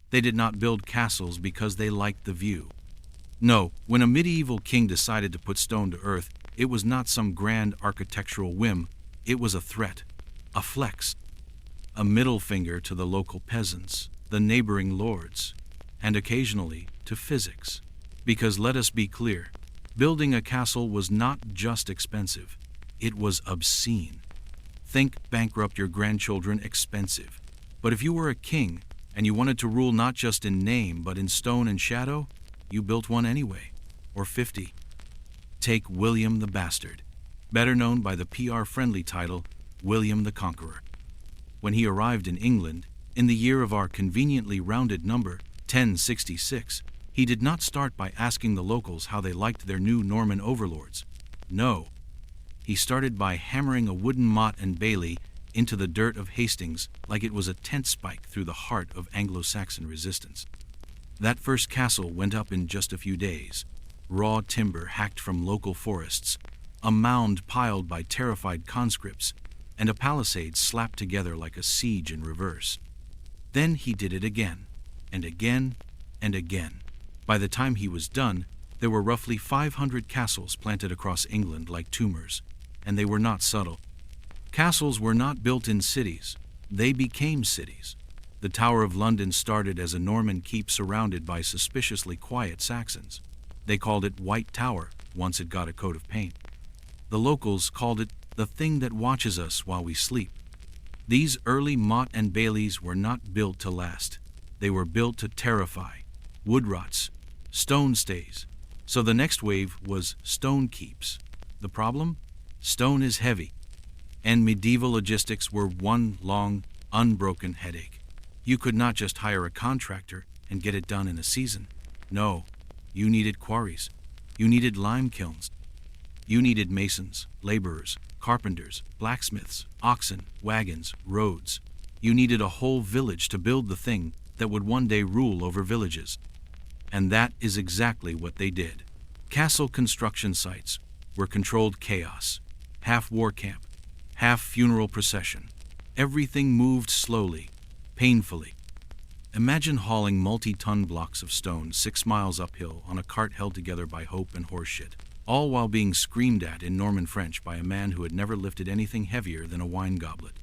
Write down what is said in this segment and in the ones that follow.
They did not build castles because they liked the view. No, when a medieval king decided to put stone to earth, it was not some grand architectural whim, it was a threat, a flex, a middle finger to the local peasants, the neighboring lords, and occasionally to physics. Because let us be clear, building a castle was not just expensive, it was obscene. Think bankrupt-your-grandchildren expensive. But if you were a king, and you wanted to rule not just in name but in stone and shadow, you built one anyway, or 50. Take William the Bastard, better known by the PR-friendly title William the Conqueror. When he arrived in England, in the year of our conveniently rounded number, 1066, he did not start by asking the locals how they liked their new Norman overlords. No, he started by hammering a wooden mott and bailey into the dirt of Hastings like it was a tent spike through the heart of Anglo-Saxon resistance. That first castle went up in just a few days. Raw timber hacked from local forests, a mound piled by terrified conscripts, and a palisade slapped together like a siege in reverse. Then he did it again, and again, and again. By the time he was done, there were roughly 500 castles planted across England like tumors, and they were not subtle. Castles were not built in cities, they became cities. The Tower of London started as a Norman keep surrounded by suspiciously quiet Saxons. They called it White Tower once it got a coat of paint. The locals called it the thing that watches us while we sleep. These early motte and baileys were not built to last. They were built to terrify. Wood rots, stone stays. So the next wave was stone keeps. The problem? Stone is heavy. And medieval logistics were one long, unbroken headache. You could not just hire a contractor and get it done in a season. No, you needed quarries. You needed lime kilns. You needed masons, laborers, carpenters, blacksmiths, oxen, wagons, roads. You needed a whole village to build the thing that would one day rule over villages. And that is exactly what they did. Castle construction sites were controlled chaos, half war camp, half funeral procession. Everything moved slowly, painfully. Imagine hauling multi-ton blocks of stone 6 miles uphill on a cart held together by hope and horseshit, all while being screamed at in Norman French by a man who had never lifted anything heavier than a wine goblet.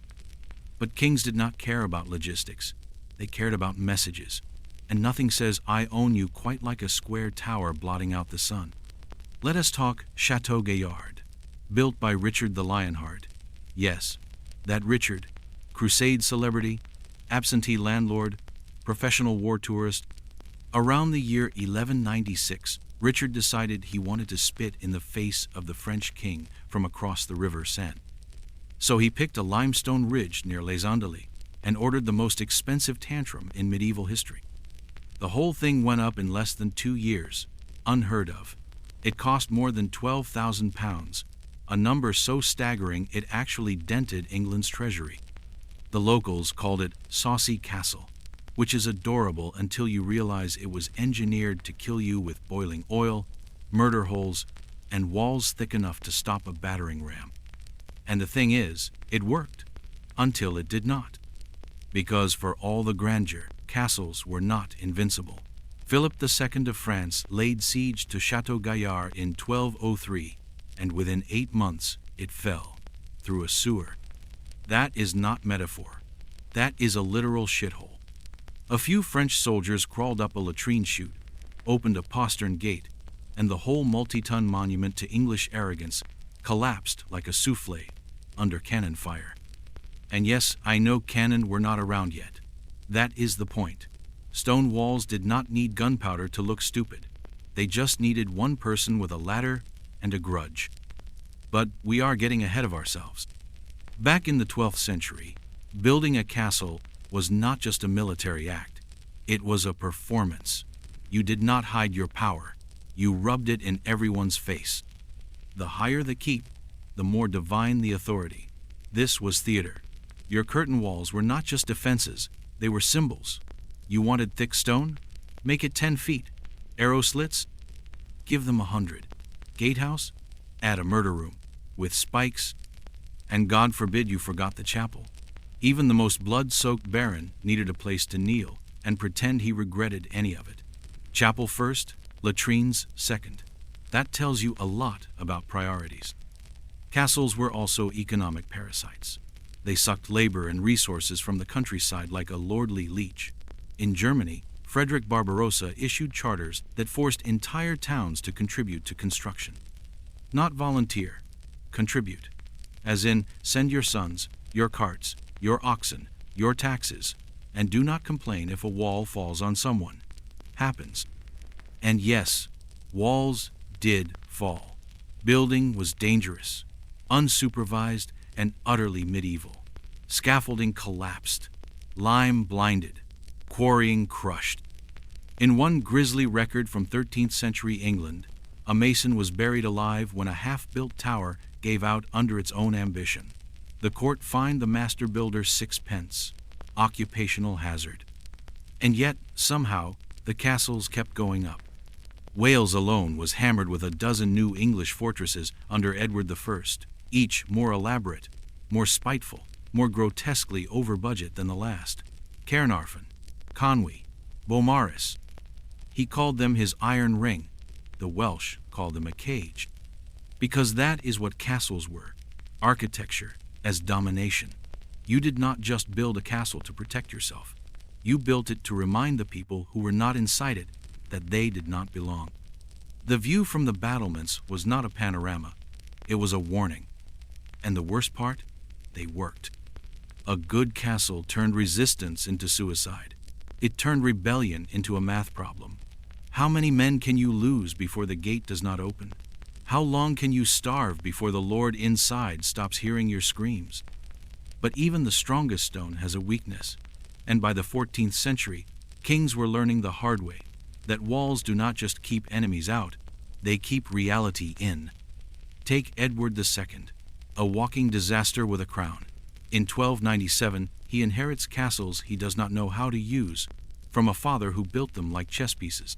But kings did not care about logistics. They cared about messages. And nothing says I own you quite like a square tower blotting out the sun. Let us talk Chateau Gaillard, built by Richard the Lionheart. Yes, that Richard, crusade celebrity, absentee landlord, professional war tourist. Around the year 1196, Richard decided he wanted to spit in the face of the French king from across the river Seine. So he picked a limestone ridge near Les Andelys and ordered the most expensive tantrum in medieval history. The whole thing went up in less than 2 years, unheard of. It cost more than £12,000, a number so staggering it actually dented England's treasury. The locals called it Saucy Castle, which is adorable until you realize it was engineered to kill you with boiling oil, murder holes, and walls thick enough to stop a battering ram. And the thing is, it worked, until it did not. Because for all the grandeur, castles were not invincible. Philip II of France laid siege to Chateau Gaillard in 1203, and within 8 months it fell, through a sewer. That is not metaphor. That is a literal shithole. A few French soldiers crawled up a latrine chute, opened a postern gate, and the whole multi-ton monument to English arrogance collapsed like a souffle under cannon fire. And yes, I know cannon were not around yet. That is the point. Stone walls did not need gunpowder to look stupid. They just needed one person with a ladder and a grudge. But we are getting ahead of ourselves. Back in the 12th century, building a castle was not just a military act. It was a performance. You did not hide your power. You rubbed it in everyone's face. The higher the keep, the more divine the authority. This was theater. Your curtain walls were not just defenses, they were symbols. You wanted thick stone? Make it 10 feet. Arrow slits? Give them 100. Gatehouse? Add a murder room, with spikes. And God forbid you forgot the chapel. Even the most blood-soaked baron needed a place to kneel, and pretend he regretted any of it. Chapel first, latrines second. That tells you a lot about priorities. Castles were also economic parasites. They sucked labor and resources from the countryside like a lordly leech. In Germany, Frederick Barbarossa issued charters that forced entire towns to contribute to construction. Not volunteer, contribute. As in, send your sons, your carts, your oxen, your taxes, and do not complain if a wall falls on someone. Happens. And yes, walls did fall. Building was dangerous, unsupervised, and utterly medieval. Scaffolding collapsed, lime blinded, quarrying crushed. In one grisly record from 13th century England, a mason was buried alive when a half-built tower gave out under its own ambition. The court fined the master builder 6 pence, occupational hazard. And yet, somehow, the castles kept going up. Wales alone was hammered with a dozen new English fortresses under Edward I, each more elaborate, more spiteful, more grotesquely over budget than the last. Caernarfon, Conwy, Beaumaris. He called them his iron ring. The Welsh called them a cage. Because that is what castles were. Architecture as domination. You did not just build a castle to protect yourself. You built it to remind the people who were not inside it that they did not belong. The view from the battlements was not a panorama. It was a warning. And the worst part? They worked. A good castle turned resistance into suicide. It turned rebellion into a math problem. How many men can you lose before the gate does not open? How long can you starve before the Lord inside stops hearing your screams? But even the strongest stone has a weakness. And by the 14th century, kings were learning the hard way that walls do not just keep enemies out, they keep reality in. Take Edward II, a walking disaster with a crown. In 1297, he inherits castles he does not know how to use from a father who built them like chess pieces.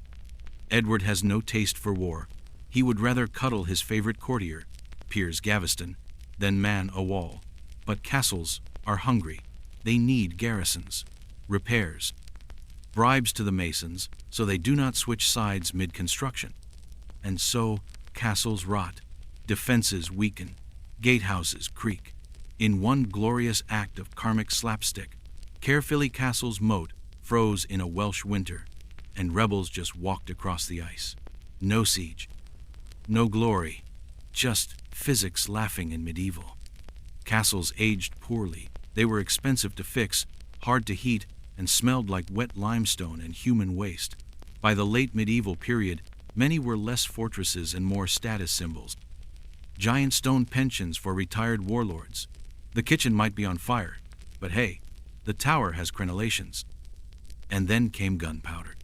Edward has no taste for war. He would rather cuddle his favorite courtier, Piers Gaveston, than man a wall. But castles are hungry. They need garrisons, repairs, bribes to the masons so they do not switch sides mid-construction. And so castles rot, defenses weaken, gatehouses creak. In one glorious act of karmic slapstick, Caerphilly Castle's moat froze in a Welsh winter, and rebels just walked across the ice. No siege, no glory, just physics laughing in medieval. Castles aged poorly. They were expensive to fix, hard to heat, and smelled like wet limestone and human waste. By the late medieval period, many were less fortresses and more status symbols. Giant stone pensions for retired warlords. The kitchen might be on fire, but hey, the tower has crenellations. And then came gunpowder.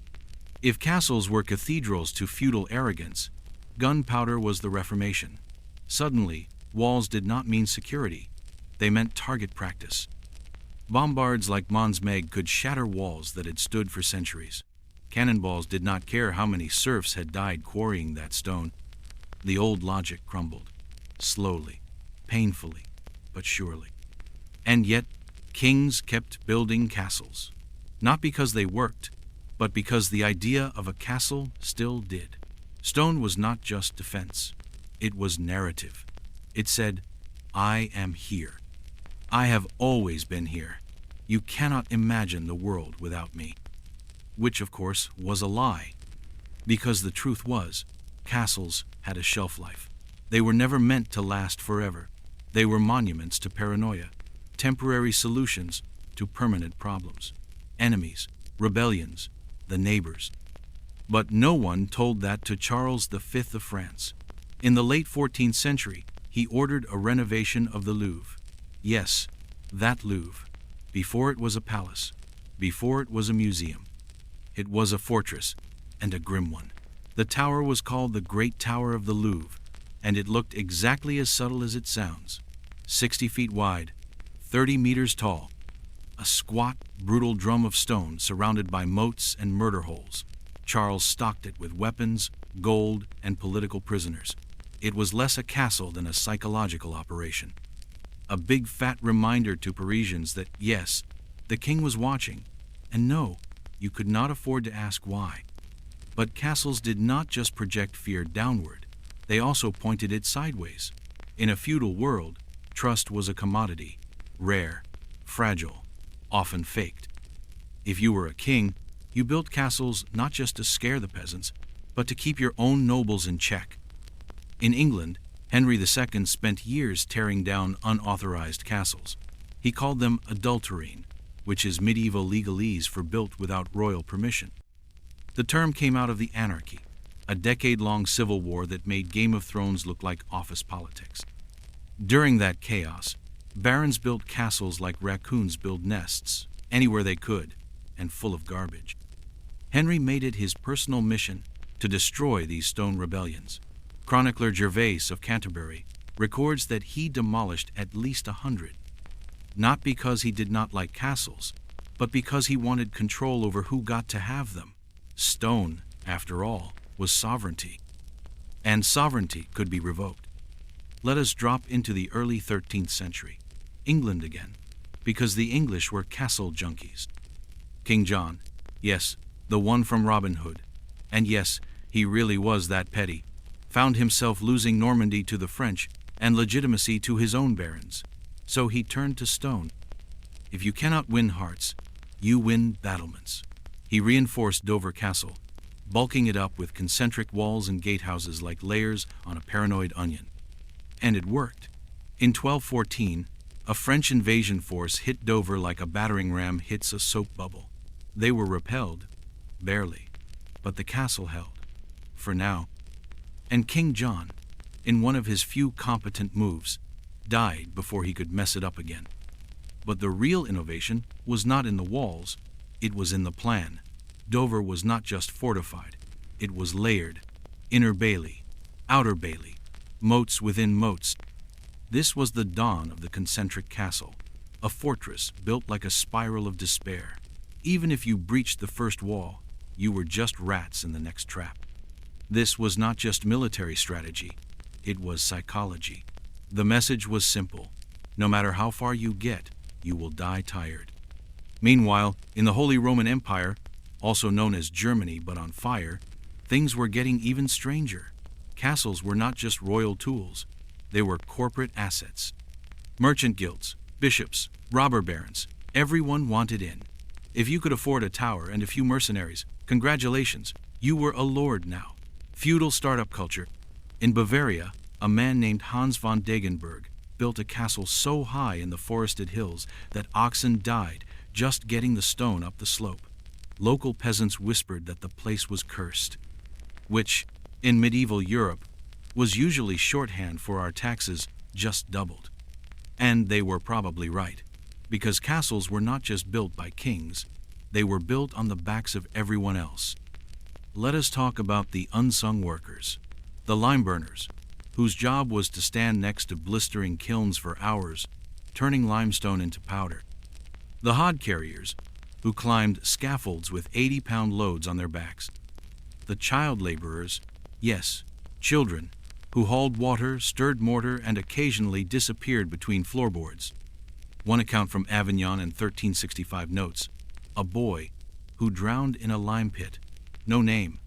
If castles were cathedrals to feudal arrogance, gunpowder was the Reformation. Suddenly, walls did not mean security. They meant target practice. Bombards like Mons Meg could shatter walls that had stood for centuries. Cannonballs did not care how many serfs had died quarrying that stone. The old logic crumbled. Slowly, painfully, but surely. And yet, kings kept building castles. Not because they worked, but because the idea of a castle still did. Stone was not just defense. It was narrative. It said, I am here. I have always been here. You cannot imagine the world without me. Which, of course, was a lie. Because the truth was, castles had a shelf life. They were never meant to last forever. They were monuments to paranoia, temporary solutions to permanent problems. Enemies, rebellions, the neighbors. But no one told that to Charles V of France. In the late 14th century, he ordered a renovation of the Louvre. Yes, that Louvre. Before it was a palace, before it was a museum. It was a fortress, and a grim one. The tower was called the Great Tower of the Louvre, and it looked exactly as subtle as it sounds. 60 feet wide, 30 meters tall. A squat, brutal drum of stone surrounded by moats and murder holes. Charles stocked it with weapons, gold, and political prisoners. It was less a castle than a psychological operation. A big fat reminder to Parisians that, yes, the king was watching, and no, you could not afford to ask why. But castles did not just project fear downward, they also pointed it sideways. In a feudal world, trust was a commodity, rare, fragile, often faked. If you were a king, you built castles not just to scare the peasants, but to keep your own nobles in check. In England, Henry II spent years tearing down unauthorized castles. He called them adulterine, which is medieval legalese for built without royal permission. The term came out of the anarchy, a decade-long civil war that made Game of Thrones look like office politics. During that chaos, barons built castles like raccoons build nests, anywhere they could, and full of garbage. Henry made it his personal mission to destroy these stone rebellions. Chronicler Gervase of Canterbury records that he demolished at least 100, not because he did not like castles, but because he wanted control over who got to have them. Stone, after all, was sovereignty, and sovereignty could be revoked. Let us drop into the early 13th century, England again, because the English were castle junkies. King John, yes, the one from Robin Hood, and yes, he really was that petty, found himself losing Normandy to the French and legitimacy to his own barons. So he turned to stone. If you cannot win hearts, you win battlements. He reinforced Dover Castle, bulking it up with concentric walls and gatehouses like layers on a paranoid onion. And it worked. In 1214, a French invasion force hit Dover like a battering ram hits a soap bubble. They were repelled, barely, but the castle held, for now. And King John, in one of his few competent moves, died before he could mess it up again. But the real innovation was not in the walls, it was in the plan. Dover was not just fortified, it was layered. Inner bailey, outer bailey, moats within moats. This was the dawn of the concentric castle, a fortress built like a spiral of despair. Even if you breached the first wall, you were just rats in the next trap. This was not just military strategy, it was psychology. The message was simple: no matter how far you get, you will die tired. Meanwhile, in the Holy Roman Empire, also known as Germany but on fire, things were getting even stranger. Castles were not just royal tools, they were corporate assets. Merchant guilds, bishops, robber barons, everyone wanted in. If you could afford a tower and a few mercenaries, congratulations, you were a lord now. Feudal startup culture. In Bavaria, a man named Hans von Degenberg built a castle so high in the forested hills that oxen died just getting the stone up the slope. Local peasants whispered that the place was cursed, which, in medieval Europe, was usually shorthand for our taxes just doubled. And they were probably right, because castles were not just built by kings, they were built on the backs of everyone else. Let us talk about the unsung workers, the lime burners, whose job was to stand next to blistering kilns for hours, turning limestone into powder. The hod carriers, who climbed scaffolds with 80-pound loads on their backs. The child laborers, yes, children, who hauled water, stirred mortar, and occasionally disappeared between floorboards. One account from Avignon in 1365 notes, a boy who drowned in a lime pit. No name,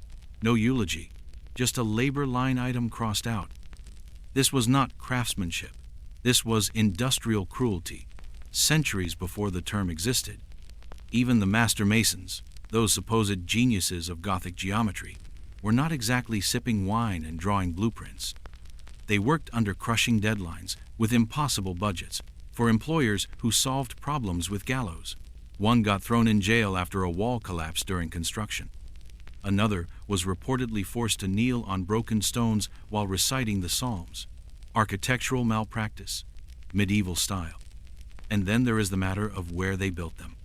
no eulogy, just a labor line item crossed out. This was not craftsmanship. This was industrial cruelty, centuries before the term existed. Even the master masons, those supposed geniuses of Gothic geometry, were not exactly sipping wine and drawing blueprints. They worked under crushing deadlines, with impossible budgets, for employers who solved problems with gallows. One got thrown in jail after a wall collapsed during construction. Another was reportedly forced to kneel on broken stones while reciting the Psalms. Architectural malpractice, medieval style. And then there is the matter of where they built them.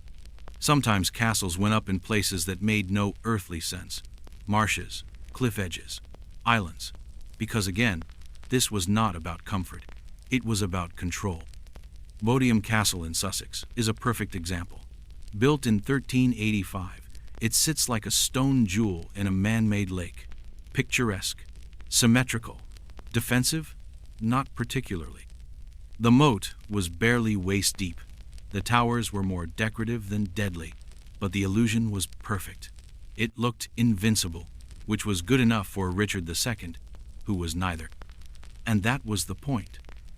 Sometimes castles went up in places that made no earthly sense. Marshes, cliff edges, islands. Because again, this was not about comfort. It was about control. Bodiam Castle in Sussex is a perfect example. Built in 1385, it sits like a stone jewel in a man-made lake. Picturesque, symmetrical, defensive, not particularly. The moat was barely waist deep. The towers were more decorative than deadly. But the illusion was perfect. It looked invincible, which was good enough for Richard II, who was neither. And that was the point.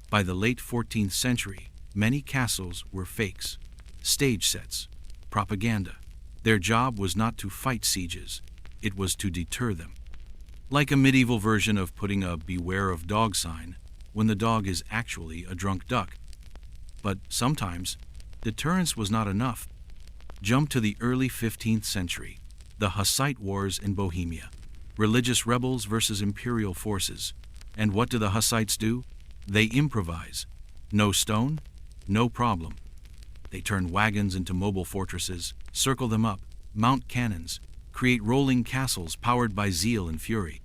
By the late 14th century, many castles were fakes, stage sets, propaganda. Their job was not to fight sieges, it was to deter them. Like a medieval version of putting a "beware of dog" sign when the dog is actually a drunk duck. But sometimes, deterrence was not enough. Jump to the early 15th century, the Hussite Wars in Bohemia. Religious rebels versus imperial forces. And what do the Hussites do? They improvise. No stone? No problem. They turn wagons into mobile fortresses, circle them up, mount cannons, create rolling castles powered by zeal and fury.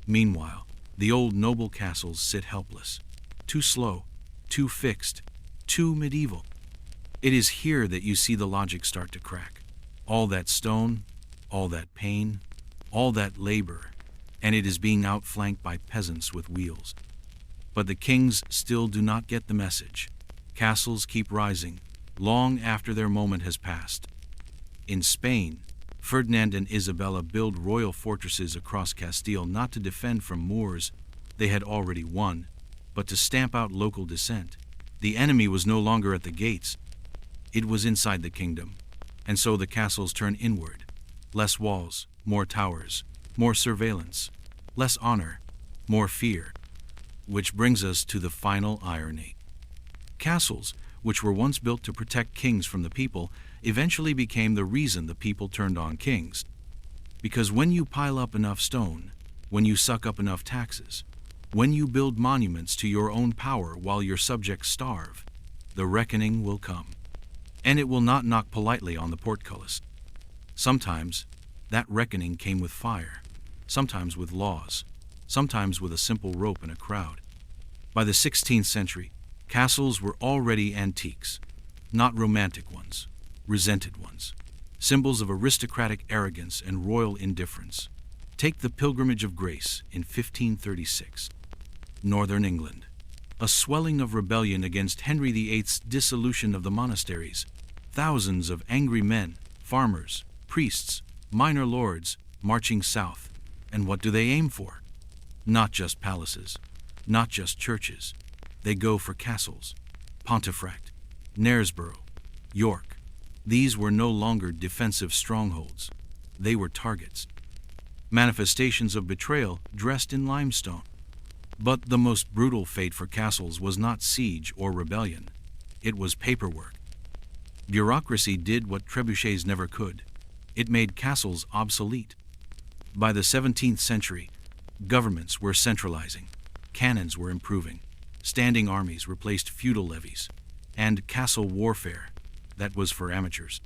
Meanwhile, the old noble castles sit helpless. Too slow, too fixed, too medieval. It is here that you see the logic start to crack. All that stone, all that pain, all that labor, and it is being outflanked by peasants with wheels. But the kings still do not get the message. Castles keep rising, long after their moment has passed. In Spain, Ferdinand and Isabella build royal fortresses across Castile not to defend from Moors they had already won, but to stamp out local dissent. The enemy was no longer at the gates, it was inside the kingdom, and so the castles turn inward. Less walls, more towers, more surveillance, less honor, more fear. Which brings us to the final irony. Castles, which were once built to protect kings from the people, eventually became the reason the people turned on kings. Because when you pile up enough stone, when you suck up enough taxes, when you build monuments to your own power while your subjects starve, the reckoning will come. And it will not knock politely on the portcullis. Sometimes, that reckoning came with fire, sometimes with laws, sometimes with a simple rope and a crowd. By the 16th century, castles were already antiques, not romantic ones, resented ones, symbols of aristocratic arrogance and royal indifference. Take the Pilgrimage of Grace in 1536. Northern England. A swelling of rebellion against Henry VIII's dissolution of the monasteries. Thousands of angry men, farmers, priests, minor lords, marching south. And what do they aim for? Not just palaces, not just churches. They go for castles. Pontefract, Knaresborough, York. These were no longer defensive strongholds. They were targets. Manifestations of betrayal dressed in limestone. But the most brutal fate for castles was not siege or rebellion. It was paperwork. Bureaucracy did what trebuchets never could. It made castles obsolete. By the 17th century, governments were centralizing. Cannons were improving. Standing armies replaced feudal levies. And castle warfare, that was for amateurs.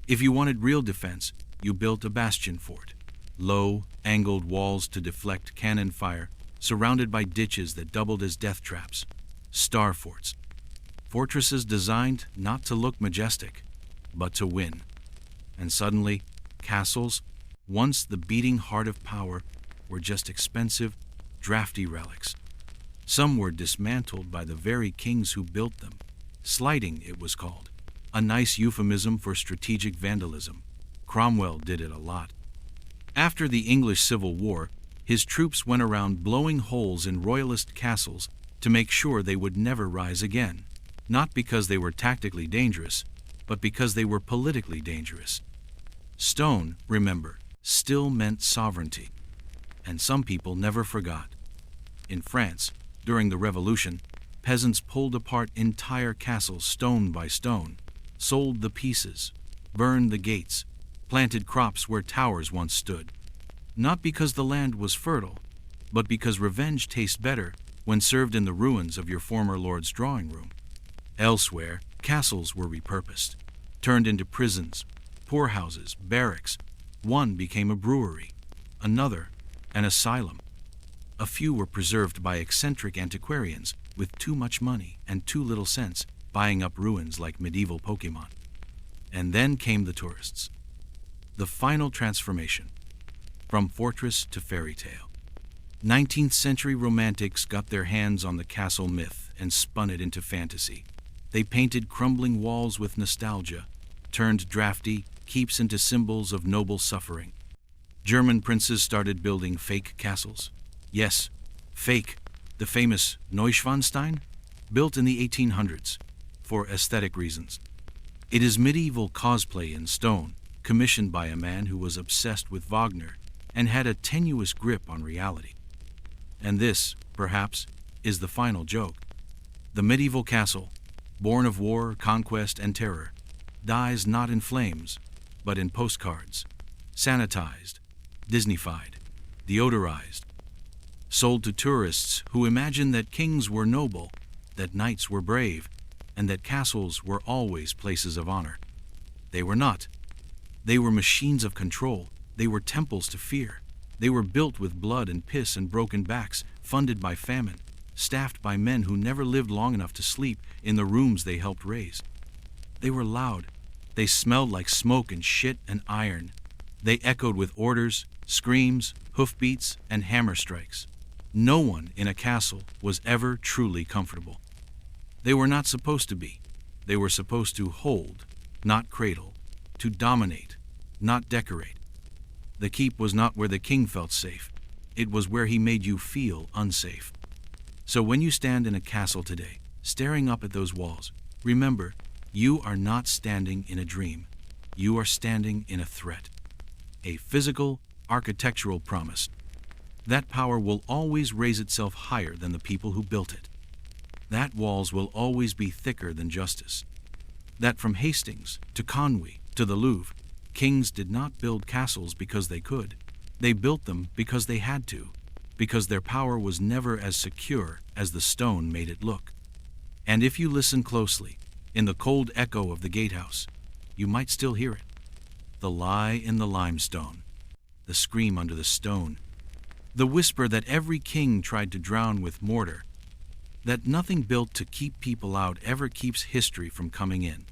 If you wanted real defense, you built a bastion fort. Low, angled walls to deflect cannon fire, surrounded by ditches that doubled as death traps. Star forts. Fortresses designed not to look majestic, but to win. And suddenly, castles, once the beating heart of power, were just expensive, drafty relics. Some were dismantled by the very kings who built them. Slighting, it was called. A nice euphemism for strategic vandalism. Cromwell did it a lot. After the English Civil War, his troops went around blowing holes in royalist castles to make sure they would never rise again. Not because they were tactically dangerous, but because they were politically dangerous. Stone, remember, still meant sovereignty. And some people never forgot. In France, during the Revolution, peasants pulled apart entire castles stone by stone, sold the pieces, burned the gates, planted crops where towers once stood. Not because the land was fertile, but because revenge tastes better when served in the ruins of your former lord's drawing room. Elsewhere, castles were repurposed, turned into prisons, poorhouses, barracks. One became a brewery, another an asylum. A few were preserved by eccentric antiquarians with too much money and too little sense, buying up ruins like medieval Pokemon. And then came the tourists. The final transformation, from fortress to fairy tale. 19th century romantics got their hands on the castle myth and spun it into fantasy. They painted crumbling walls with nostalgia, turned drafty, keeps into symbols of noble suffering. German princes started building fake castles. Yes, fake. The famous Neuschwanstein, built in the 1800s, for aesthetic reasons. It is medieval cosplay in stone, commissioned by a man who was obsessed with Wagner and had a tenuous grip on reality. And this, perhaps, is the final joke. The medieval castle, born of war, conquest, and terror, dies not in flames, but in postcards, sanitized, Disneyfied, deodorized, sold to tourists who imagined that kings were noble, that knights were brave, and that castles were always places of honor. They were not. They were machines of control. They were temples to fear. They were built with blood and piss and broken backs, funded by famine, staffed by men who never lived long enough to sleep in the rooms they helped raise. They were loud. They smelled like smoke and shit and iron. They echoed with orders, screams, hoofbeats, and hammer strikes. No one in a castle was ever truly comfortable. They were not supposed to be. They were supposed to hold, not cradle, to dominate, not decorate. The keep was not where the king felt safe. It was where he made you feel unsafe. So when you stand in a castle today, staring up at those walls, remember, you are not standing in a dream. You are standing in a threat. A physical, architectural promise. That power will always raise itself higher than the people who built it. That walls will always be thicker than justice. That from Hastings to Conwy to the Louvre, kings did not build castles because they could. They built them because they had to, because their power was never as secure as the stone made it look. And if you listen closely, in the cold echo of the gatehouse, you might still hear it. The lie in the limestone, the scream under the stone, the whisper that every king tried to drown with mortar, that nothing built to keep people out ever keeps history from coming in.